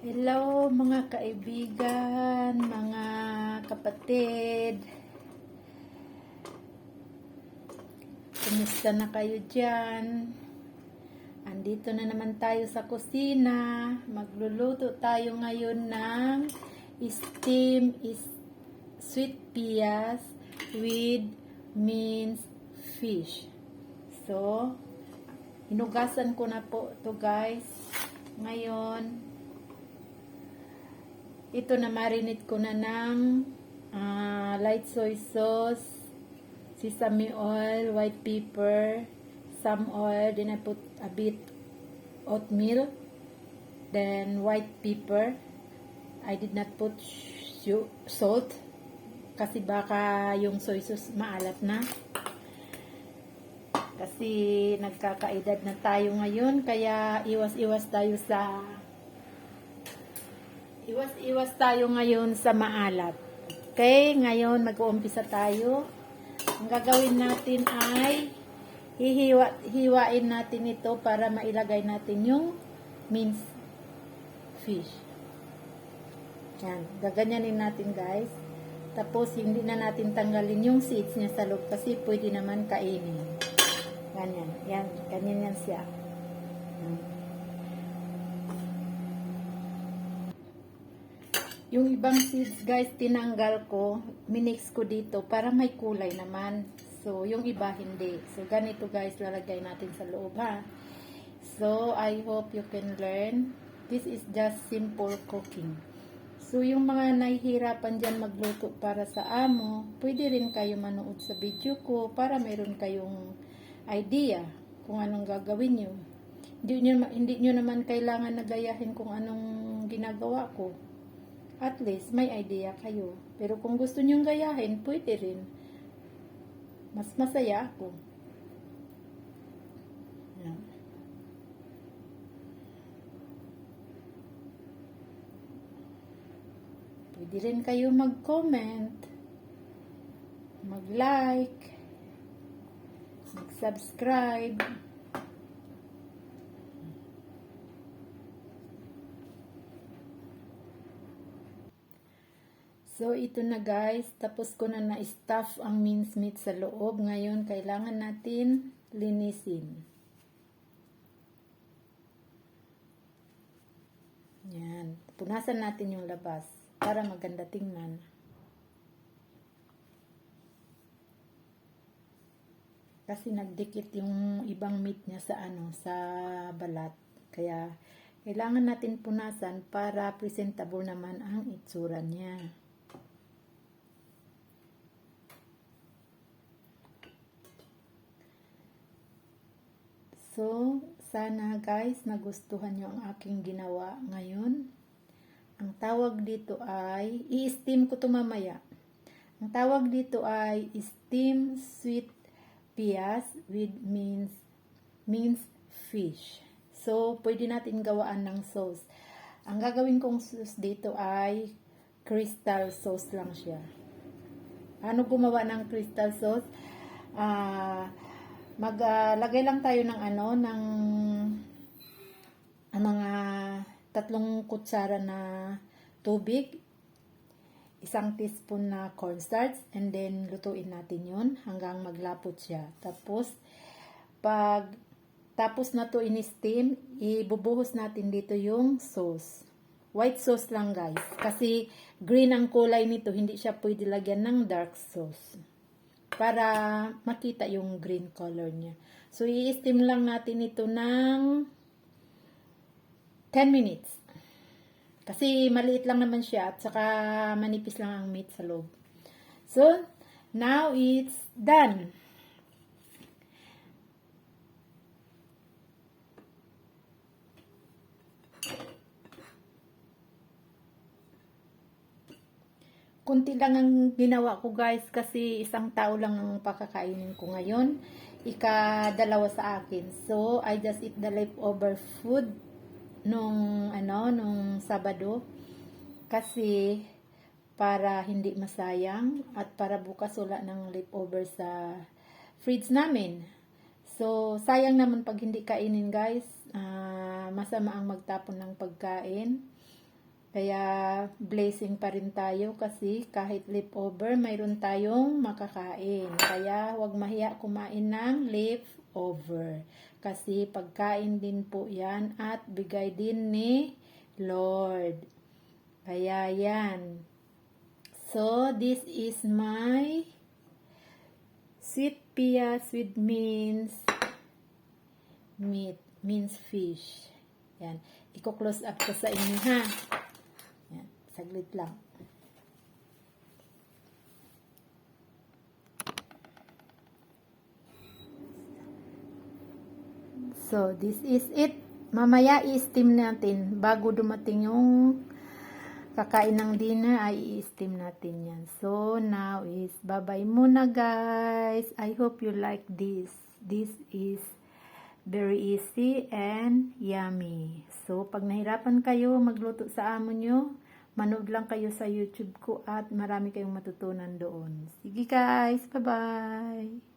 Hello mga kaibigan, mga kapatid. Kumusta na kayo dyan? Andito na naman tayo sa kusina. Magluluto tayo ngayon ng sweet peas with minced fish. So, hinugasan ko na po to guys. Ngayon, ito na marinate ko na ng light soy sauce, sesame oil, white pepper, some oil, then I put a bit oatmeal, then white pepper. I did not put salt kasi baka yung soy sauce maalat na. Kasi nagkakaedad na tayo ngayon, kaya iwas-iwas tayo ngayon sa maalat. Okay, ngayon mag-uumpisa tayo. Ang gagawin natin ay hiwain natin ito para mailagay natin yung minced fish. Yan, gaganyanin natin guys. Tapos hindi na natin tanggalin yung seeds niya sa loob kasi pwede naman kainin. Ganyan, yan, ganyan yan siya. Yung ibang seeds guys, tinanggal ko, minix ko dito para may kulay naman. So, yung iba hindi. So, ganito guys, lalagay natin sa loob ha. So, I hope you can learn. This is just simple cooking. So, yung mga nahihirapan dyan magluto para sa amo, pwede rin kayo manood sa video ko para meron kayong idea kung anong gagawin nyo. Hindi nyo naman kailangan nagayahin kung anong ginagawa ko. At least, may idea kayo. Pero kung gusto nyong gayahin, pwede rin. Mas masaya ako. Yan. Pwede rin kayo mag-comment, mag-like, mag-subscribe. So, ito na guys. Tapos ko na na-stuff ang minced meat sa loob. Ngayon, kailangan natin linisin. Yan. Punasan natin yung labas para maganda tingnan. Kasi nagdikit yung ibang meat niya sa sa balat. Kaya, kailangan natin punasan para presentable naman ang itsura niya. So, sana guys, nagustuhan nyo ang aking ginawa ngayon. Ang tawag dito ay, i-steam ko ito mamaya. Ang tawag dito ay steam sweet peas with minced fish. So, pwede natin gawaan ng sauce. Ang gagawin kong sauce dito ay crystal sauce lang siya. Ano gumawa ng crystal sauce? Maglagay lang tayo ng ng mga 3 kutsara na tubig, 1 teaspoon na cornstarch, and then lutuin natin yun hanggang maglapot siya. Tapos tapos na to in-steam, ibubuhos natin dito yung sauce. White sauce lang guys, kasi green ang kulay nito, hindi siya pwede lagyan ng dark sauce para makita yung green color niya. So, i-steam lang natin ito ng 10 minutes. Kasi maliit lang naman siya at saka manipis lang ang meat sa loob. So, now it's done. Kunti lang ang ginawa ko guys kasi 1 tao lang ang pakakainin ko ngayon. Ika-2 sa akin. So, I just eat the leftover food nung Sabado. Kasi para hindi masayang at para bukas wala ng leftover sa fridge namin. So, sayang naman pag hindi kainin guys. Masama ang magtapon ng pagkain. Kaya blessing pa rin tayo kasi kahit leftover, mayroon tayong makakain. Kaya huwag mahiya kumain ng leftover. Kasi pagkain din po yan at bigay din ni Lord. Kaya yan. So, this is my sweet pias with minced meat, minced fish. Yan. Iko-close up ko sa inyo ha. Yan. Saglit lang. So, this is it. Mamaya i-steam natin. Bago dumating yung kakain ng dinner, ay i-steam natin yan. So, now is bye-bye muna guys. I hope you like this. This is very easy and yummy. So, pag nahirapan kayo magluto sa amo nyo, manood lang kayo sa YouTube ko at marami kayong matutunan doon. Sige guys, bye-bye!